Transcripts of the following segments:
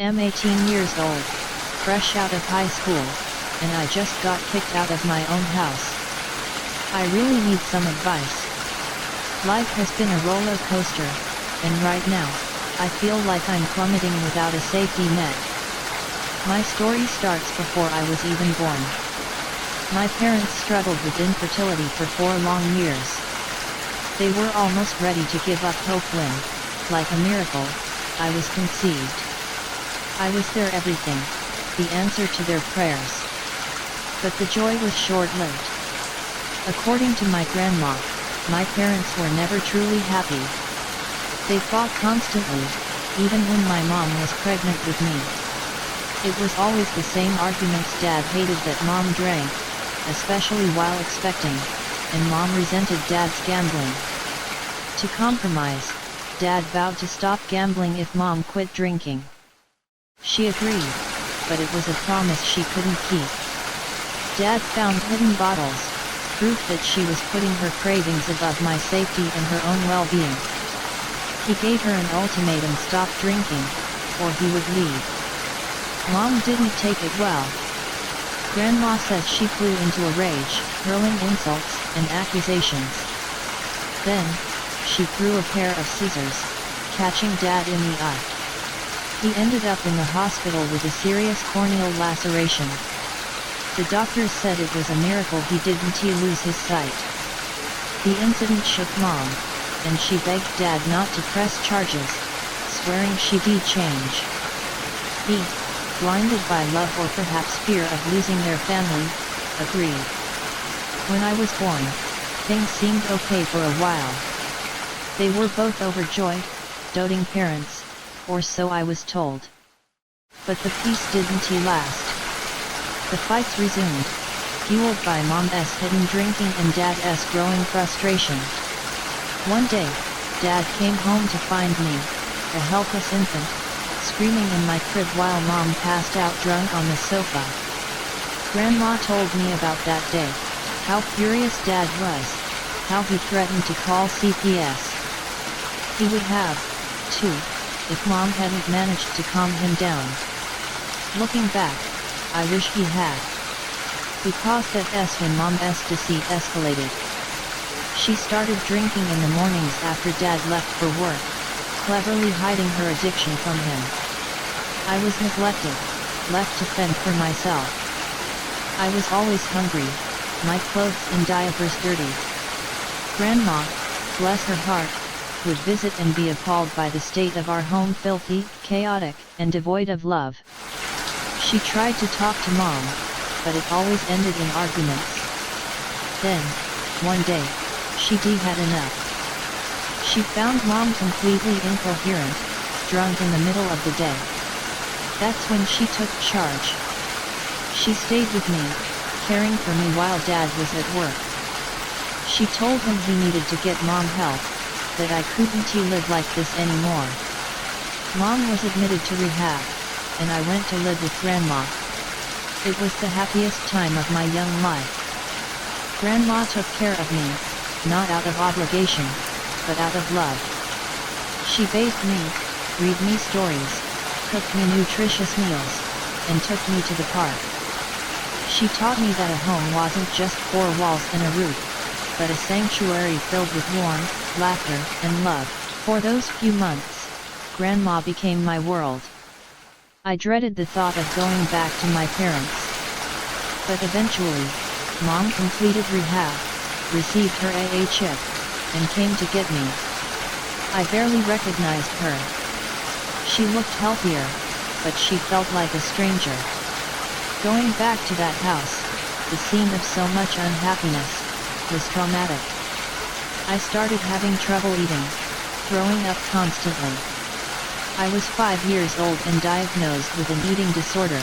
I'm 18 years old, fresh out of high school, and I just got kicked out of my own house. I really need some advice. Life has been a roller coaster, and right now, I feel like I'm plummeting without a safety net. My story starts before I was even born. My parents struggled with infertility for 4 long years. They were almost ready to give up hope when, like a miracle, I was conceived. I was their everything, the answer to their prayers. But the joy was short-lived. According to my grandma, my parents were never truly happy. They fought constantly, even when my mom was pregnant with me. It was always the same arguments. Dad hated that mom drank, especially while expecting, and mom resented dad's gambling. To compromise, Dad vowed to stop gambling if mom quit drinking. She agreed, but it was a promise she couldn't keep. Dad found hidden bottles, proof that she was putting her cravings above my safety and her own well-being. He gave her an ultimatum: stop drinking, or he would leave. Mom didn't take it well. Grandma says she flew into a rage, hurling insults and accusations. Then, she threw a pair of scissors, catching Dad in the eye. He ended up in the hospital with a serious corneal laceration. The doctors said it was a miracle he didn't lose his sight. The incident shook Mom, and she begged Dad not to press charges, swearing she'd change. He, blinded by love or perhaps fear of losing their family, agreed. When I was born, things seemed okay for a while. They were both overjoyed, doting parents, or so I was told. But the peace didn't last. The fights resumed, fueled by Mom's hidden drinking and Dad's growing frustration. One day, Dad came home to find me, a helpless infant, screaming in my crib while Mom passed out drunk on the sofa. Grandma told me about that day, how furious Dad was, how he threatened to call CPS. He would have, too, if Mom hadn't managed to calm him down. Looking back, I wish he had. Because that's when Mom's deceit escalated. She started drinking in the mornings after Dad left for work, cleverly hiding her addiction from him. I was neglected, left to fend for myself. I was always hungry, my clothes and diapers dirty. Grandma, bless her heart, would visit and be appalled by the state of our home: filthy, chaotic, and devoid of love. She tried to talk to Mom, but it always ended in arguments. Then, one day, she had enough. She found Mom completely incoherent, drunk in the middle of the day. That's when she took charge. She stayed with me, caring for me while Dad was at work. She told him he needed to get Mom help, that I couldn't live like this anymore. Mom was admitted to rehab, and I went to live with Grandma. It was the happiest time of my young life. Grandma took care of me, not out of obligation, but out of love. She bathed me, read me stories, cooked me nutritious meals, and took me to the park. She taught me that a home wasn't just 4 walls and a roof, but a sanctuary filled with warmth, laughter, and love. For those few months, Grandma became my world. I dreaded the thought of going back to my parents. But eventually, Mom completed rehab, received her AA chip, and came to get me. I barely recognized her. She looked healthier, but she felt like a stranger. Going back to that house, the scene of so much unhappiness, was traumatic. I started having trouble eating, throwing up constantly. I was 5 years old and diagnosed with an eating disorder.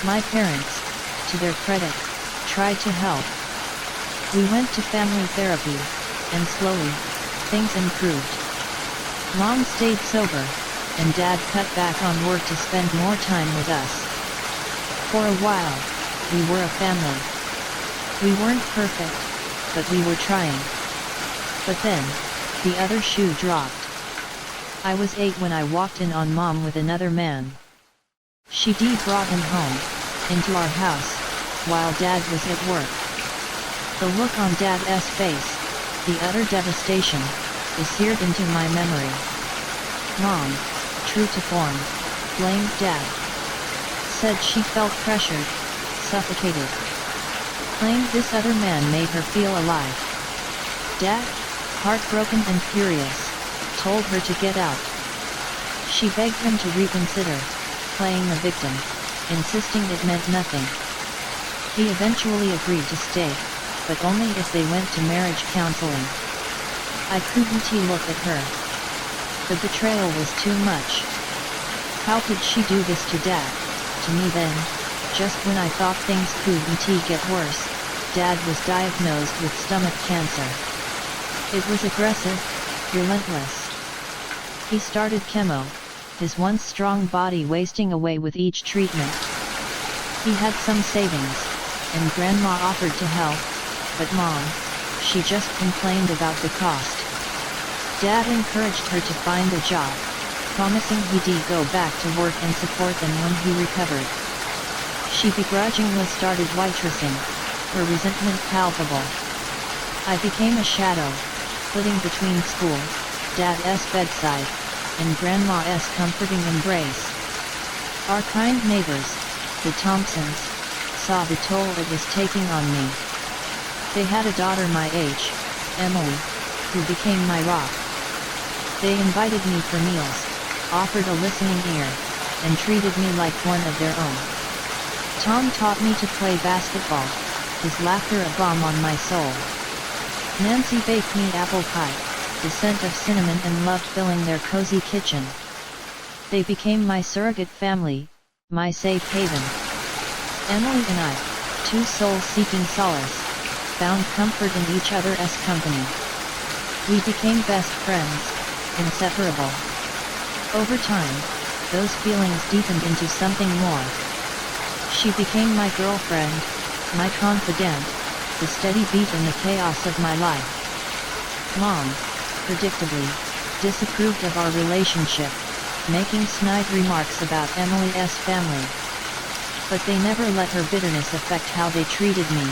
My parents, to their credit, tried to help. We went to family therapy, and slowly, things improved. Mom stayed sober, and Dad cut back on work to spend more time with us. For a while, we were a family. We weren't perfect, but we were trying. But then, the other shoe dropped. I was 8 when I walked in on Mom with another man. She brought him home, into our house, while Dad was at work. The look on Dad's face, the utter devastation, is seared into my memory. Mom, true to form, blamed Dad. Said she felt pressured, suffocated. Claimed this other man made her feel alive. Dad, heartbroken and furious, told her to get out. She begged him to reconsider, playing the victim, insisting it meant nothing. He eventually agreed to stay, but only if they went to marriage counseling. I couldn't look at her. The betrayal was too much. How could she do this to Dad? To me then, just when I thought things couldn't get worse, Dad was diagnosed with stomach cancer. It was aggressive, relentless. He started chemo, his once strong body wasting away with each treatment. He had some savings, and Grandma offered to help, but Mom, she just complained about the cost. Dad encouraged her to find a job, promising he'd go back to work and support them when he recovered. She begrudgingly started waitressing, her resentment palpable. I became a shadow, flitting between school, Dad's bedside, and Grandma's comforting embrace. Our kind neighbors, the Thompsons, saw the toll it was taking on me. They had a daughter my age, Emily, who became my rock. They invited me for meals, offered a listening ear, and treated me like one of their own. Tom taught me to play basketball, his laughter a balm on my soul. Nancy baked me apple pie, the scent of cinnamon, and loved filling their cozy kitchen. They became my surrogate family, my safe haven. Emily and I, two souls seeking solace, found comfort in each other's company. We became best friends, inseparable. Over time, those feelings deepened into something more. She became my girlfriend, my confidant, the steady beat in the chaos of my life. Mom, predictably, disapproved of our relationship, making snide remarks about Emily's family. But they never let her bitterness affect how they treated me.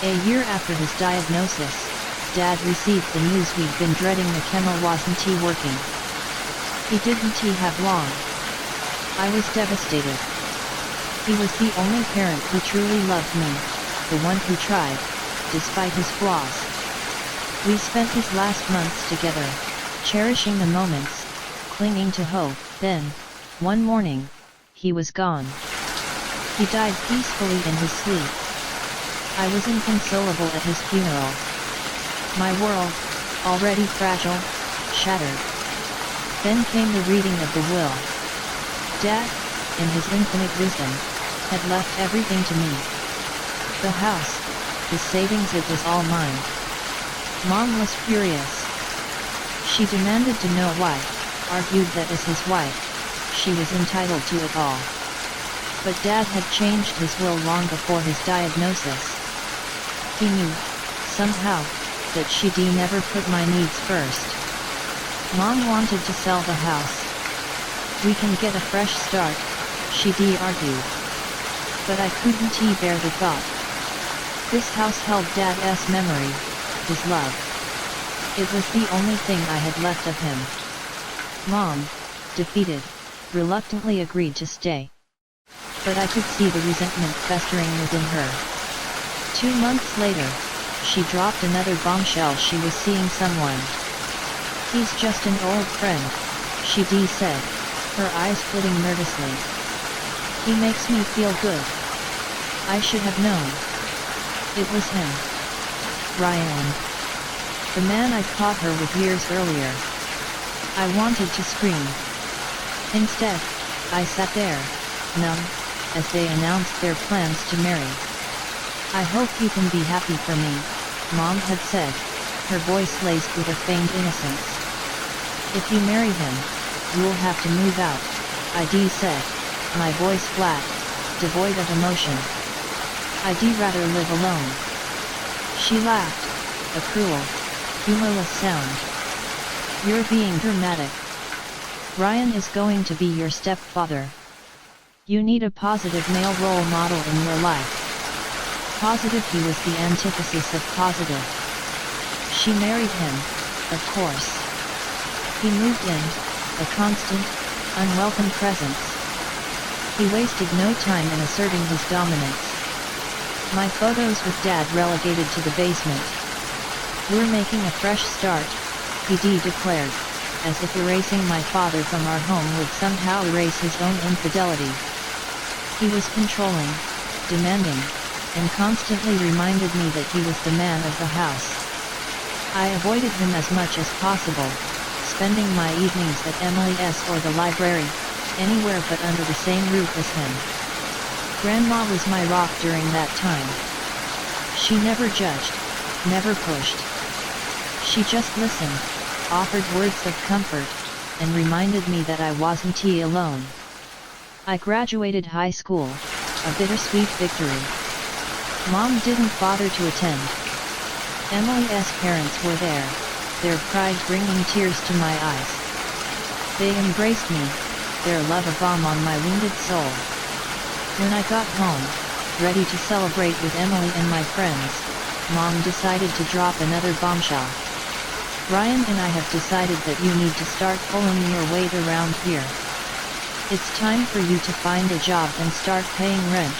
A year after his diagnosis, Dad received the news we'd been dreading. The chemo wasn't working. He didn't have long. I was devastated. He was the only parent who truly loved me, the one who tried, despite his flaws. We spent his last months together, cherishing the moments, clinging to hope. Then, one morning, he was gone. He died peacefully in his sleep. I was inconsolable at his funeral. My world, already fragile, shattered. Then came the reading of the will. Dad, in his infinite wisdom, had left everything to me. The house, his savings, it was all mine. Mom was furious. She demanded to know why, argued that as his wife, she was entitled to it all. But Dad had changed his will long before his diagnosis. He knew, somehow, that she'd never put my needs first. Mom wanted to sell the house. We can get a fresh start, she'd argued. But I couldn't bear the thought. This house held Dad's memory, his love. It was the only thing I had left of him. Mom, defeated, reluctantly agreed to stay. But I could see the resentment festering within her. 2 months later, she dropped another bombshell. She was seeing someone. He's just an old friend, she said, her eyes flitting nervously. He makes me feel good. I should have known. It was him. Ryan. The man I caught her with years earlier. I wanted to scream. Instead, I sat there, numb, as they announced their plans to marry. I hope you can be happy for me, Mom had said, her voice laced with a feigned innocence. If you marry him, you'll have to move out, I said, my voice flat, devoid of emotion. I'd rather live alone. She laughed, a cruel, humorless sound. You're being dramatic. Ryan is going to be your stepfather. You need a positive male role model in your life. Positive. He was the antithesis of positive. She married him, of course. He moved in, a constant, unwelcome presence. He wasted no time in asserting his dominance. My photos with Dad relegated to the basement. We're making a fresh start, P.D. declared, as if erasing my father from our home would somehow erase his own infidelity. He was controlling, demanding, and constantly reminded me that he was the man of the house. I avoided him as much as possible, spending my evenings at Emily's or the library, anywhere but under the same roof as him. Grandma was my rock during that time. She never judged, never pushed. She just listened, offered words of comfort, and reminded me that I wasn't alone. I graduated high school, a bittersweet victory. Mom didn't bother to attend. Emily's parents were there, their pride bringing tears to my eyes. They embraced me, their love a balm on my wounded soul. When I got home, ready to celebrate with Emily and my friends, Mom decided to drop another bombshell. Ryan and I have decided that you need to start pulling your weight around here. It's time for you to find a job and start paying rent.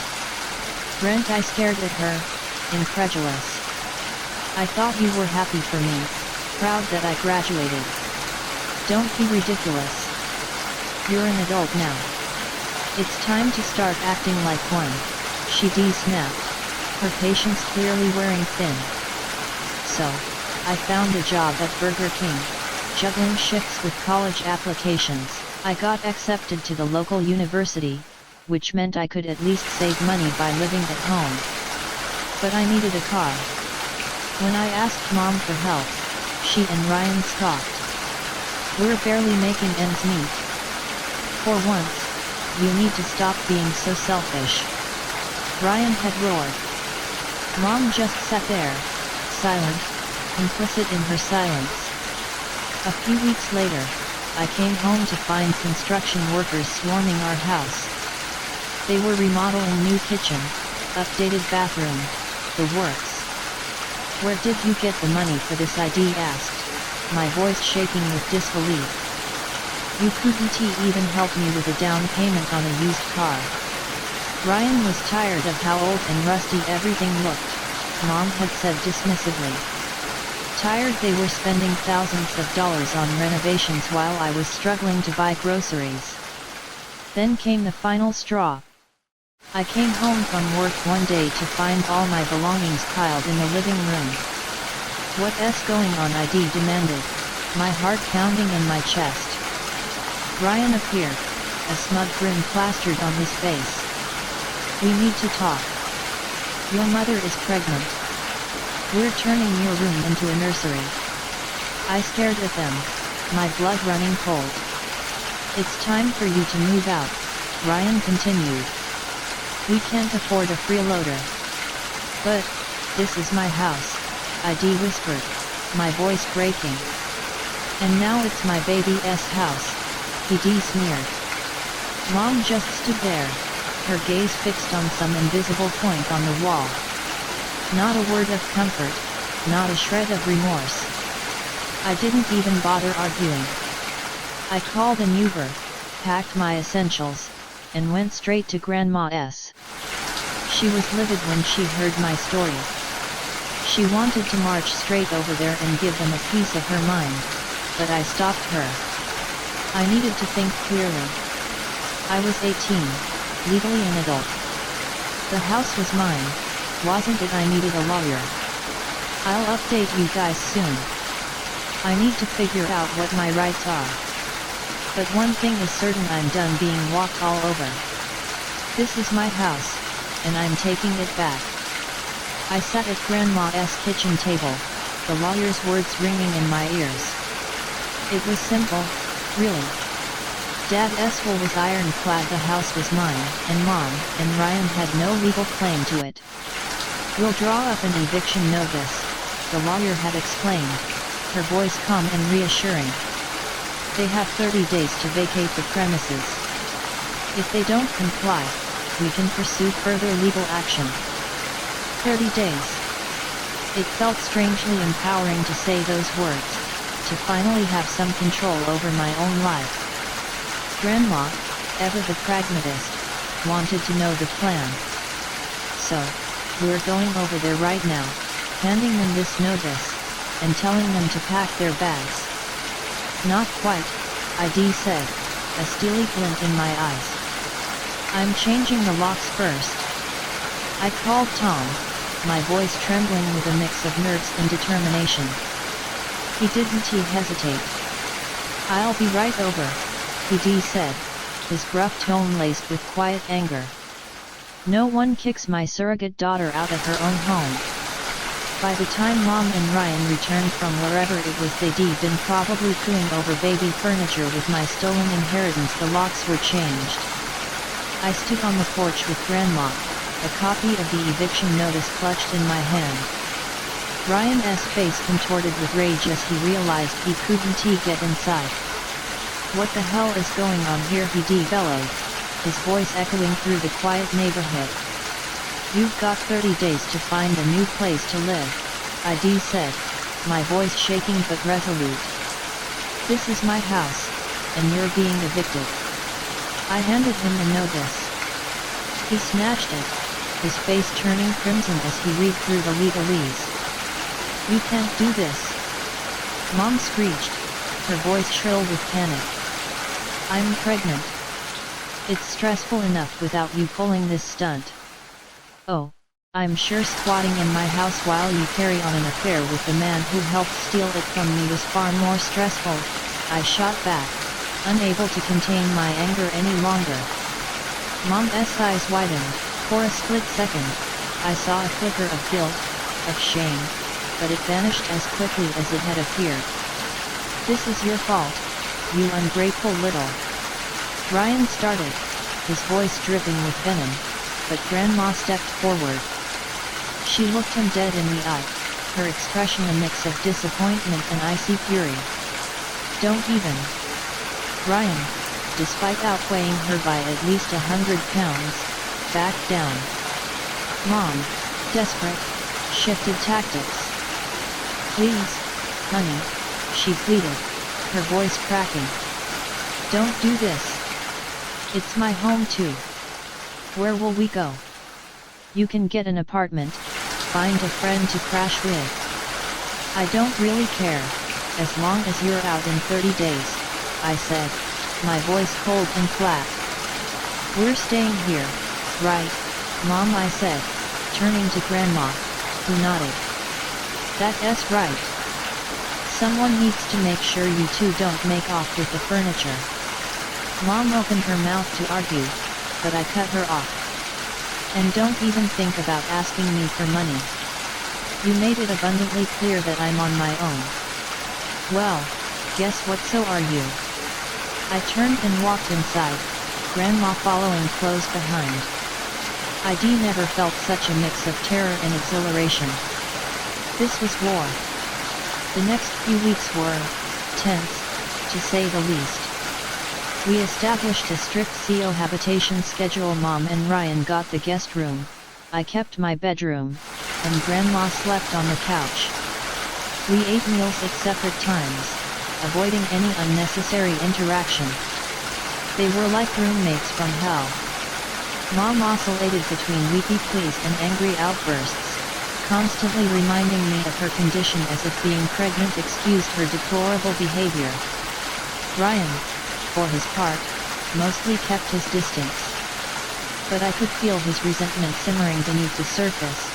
Rent? I stared at her, incredulous. I thought you were happy for me, proud that I graduated. Don't be ridiculous. You're an adult now. It's time to start acting like one, she snapped, her patience clearly wearing thin. So, I found a job at Burger King, juggling shifts with college applications. I got accepted to the local university, which meant I could at least save money by living at home. But I needed a car. When I asked Mom for help, she and Ryan scoffed. We're barely making ends meet. For once, you need to stop being so selfish. Ryan had roared. Mom just sat there, silent, complicit in her silence. A few weeks later, I came home to find construction workers swarming our house. They were remodeling new kitchen, updated bathroom, the works. Where did you get the money for this? I asked, my voice shaking with disbelief. You couldn't even help me with a down payment on a used car. Ryan was tired of how old and rusty everything looked, Mom had said dismissively. Tired they were spending thousands of dollars on renovations while I was struggling to buy groceries. Then came the final straw. I came home from work one day to find all my belongings piled in the living room. What's going on? I demanded, my heart pounding in my chest. Ryan appeared, a smug grin plastered on his face. We need to talk. Your mother is pregnant. We're turning your room into a nursery. I stared at them, my blood running cold. It's time for you to move out, Ryan continued. We can't afford a freeloader. But, this is my house, I whispered, my voice breaking. And now it's my baby's house, he sneered. Mom just stood there, her gaze fixed on some invisible point on the wall. Not a word of comfort, not a shred of remorse. I didn't even bother arguing. I called an Uber, packed my essentials, and went straight to Grandma's. She was livid when she heard my story. She wanted to march straight over there and give them a piece of her mind, but I stopped her. I needed to think clearly. I was 18, legally an adult. The house was mine, wasn't it? I needed a lawyer. I'll update you guys soon. I need to figure out what my rights are. But one thing is certain, I'm done being walked all over. This is my house, and I'm taking it back. I sat at Grandma's kitchen table, the lawyer's words ringing in my ears. It was simple, really. Dad's will was ironclad, the house was mine, and Mom and Ryan had no legal claim to it. We'll draw up an eviction notice, the lawyer had explained, her voice calm and reassuring. They have 30 days to vacate the premises. If they don't comply, we can pursue further legal action. 30 days. It felt strangely empowering to say those words, to finally have some control over my own life. Grandma, ever the pragmatist, wanted to know the plan. So, we're going over there right now, handing them this notice, and telling them to pack their bags. Not quite, ID said, a steely glint in my eyes. I'm changing the locks first. I called Tom, my voice trembling with a mix of nerves and determination. He didn't hesitate. I'll be right over, PD said, his gruff tone laced with quiet anger. No one kicks my surrogate daughter out of her own home. By the time Mom and Ryan returned from wherever it was they'd been probably cooing over baby furniture with my stolen inheritance, the locks were changed. I stood on the porch with Grandma, a copy of the eviction notice clutched in my hand. Ryan's face contorted with rage as he realized he couldn't get inside. What the hell is going on here, he bellowed, his voice echoing through the quiet neighborhood. You've got 30 days to find a new place to live, ID said, my voice shaking but resolute. This is my house, and you're being evicted. I handed him the notice. He snatched it, his face turning crimson as he read through the legalese. You can't do this. Mom screeched, her voice shrill with panic. I'm pregnant. It's stressful enough without you pulling this stunt. Oh, I'm sure squatting in my house while you carry on an affair with the man who helped steal it from me was far more stressful, I shot back, unable to contain my anger any longer. Mom's eyes widened. For a split second, I saw a flicker of guilt, of shame, but it vanished as quickly as it had appeared. This is your fault, you ungrateful little. Ryan started, his voice dripping with venom, but Grandma stepped forward. She looked him dead in the eye, her expression a mix of disappointment and icy fury. Don't even. Ryan, despite outweighing her by at least 100 pounds, backed down. Mom, desperate, shifted tactics. Please, honey, she pleaded, her voice cracking. Don't do this. It's my home too. Where will we go? You can get an apartment, find a friend to crash with. I don't really care, as long as you're out in 30 days, I said, my voice cold and flat. We're staying here, right, Mom, I said, turning to Grandma, who nodded. That's right. Someone needs to make sure you two don't make off with the furniture. Mom opened her mouth to argue, but I cut her off. And don't even think about asking me for money. You made it abundantly clear that I'm on my own. Well, guess what, so are you. I turned and walked inside, Grandma following close behind. ID never felt such a mix of terror and exhilaration. This was war. The next few weeks were tense, to say the least. We established a strict cohabitation schedule. Mom and Ryan got the guest room, I kept my bedroom, and Grandma slept on the couch. We ate meals at separate times, avoiding any unnecessary interaction. They were like roommates from hell. Mom oscillated between weepy pleas and angry outbursts, constantly reminding me of her condition as if being pregnant excused her deplorable behavior. Ryan, for his part, mostly kept his distance. But I could feel his resentment simmering beneath the surface,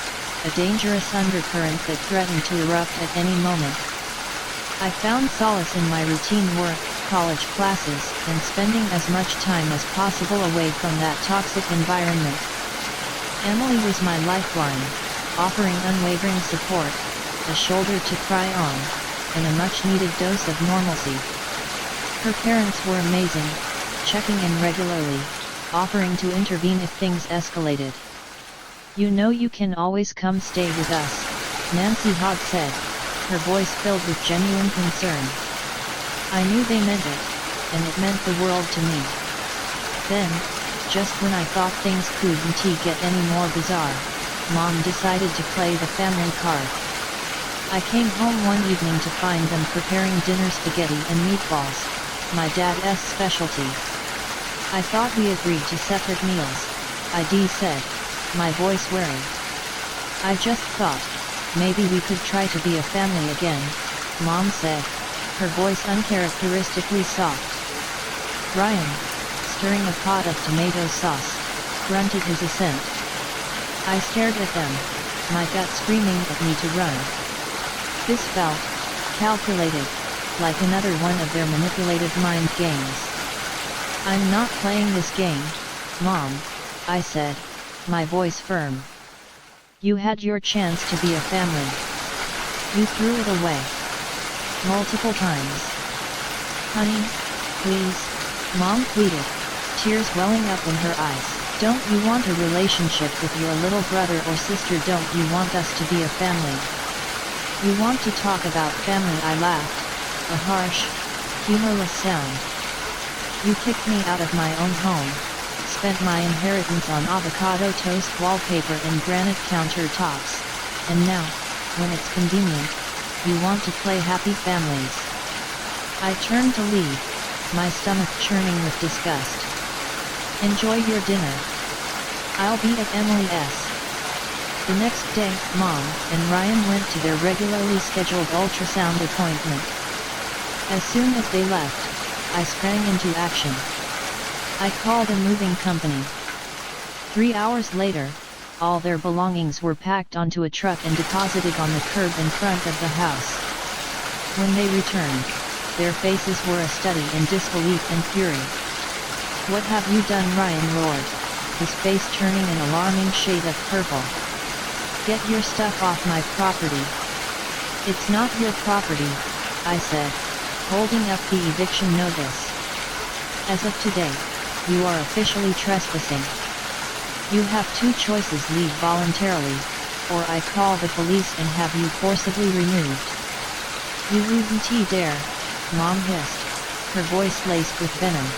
a dangerous undercurrent that threatened to erupt at any moment. I found solace in my routine work, college classes, and spending as much time as possible away from that toxic environment. Emily was my lifeline, offering unwavering support, a shoulder to cry on, and a much-needed dose of normalcy. Her parents were amazing, checking in regularly, offering to intervene if things escalated. You know you can always come stay with us, Nancy Hogg said, her voice filled with genuine concern. I knew they meant it, and it meant the world to me. Then, Just when I thought things couldn't get any more bizarre, Mom decided to play the family card. I came home one evening to find them preparing dinner spaghetti and meatballs, my dad's specialty. I thought we agreed to separate meals, I said, my voice wary. I just thought, maybe we could try to be a family again, Mom said, her voice uncharacteristically soft. Ryan, stirring a pot of tomato sauce, grunted his assent. I stared at them, my gut screaming at me to run. This felt calculated, like another one of their manipulative mind games. I'm not playing this game, Mom, I said, my voice firm. You had your chance to be a family. You threw it away. Multiple times. Honey, please, Mom pleaded, tears welling up in her eyes. Don't you want a relationship with your little brother or sister? Don't you want us to be a family? You want to talk about family? I laughed, a harsh, humorless sound. You kicked me out of my own home, spent my inheritance on avocado toast wallpaper and granite countertops, and now, when it's convenient, you want to play happy families. I turned to leave, my stomach churning with disgust. Enjoy your dinner. I'll be at Emily's. The next day, Mom and Ryan went to their regularly scheduled ultrasound appointment. As soon as they left, I sprang into action. I called a moving company. 3 hours later, all their belongings were packed onto a truck and deposited on the curb in front of the house. When they returned, their faces were a study in disbelief and fury. What have you done? Ryan roared, his face turning an alarming shade of purple. Get your stuff off my property. It's not your property, I said, holding up the eviction notice. As of today, you are officially trespassing. You have two choices: leave voluntarily, or I call the police and have you forcibly removed. You wouldn't dare, Mom hissed, her voice laced with venom.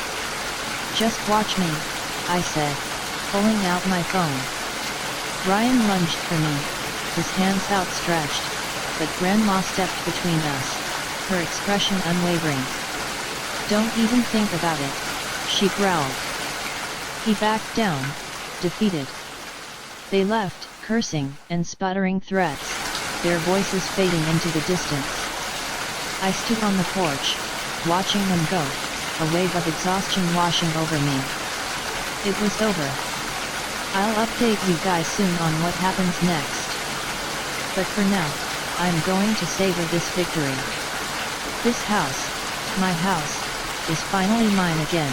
Just watch me, I said, pulling out my phone. Ryan lunged for me, his hands outstretched, but Grandma stepped between us, her expression unwavering. Don't even think about it, she growled. He backed down, defeated. They left, cursing and sputtering threats, their voices fading into the distance. I stood on the porch, watching them go, a wave of exhaustion washing over me. It was over. I'll update you guys soon on what happens next. But for now, I'm going to savor this victory. This house, my house, is finally mine again.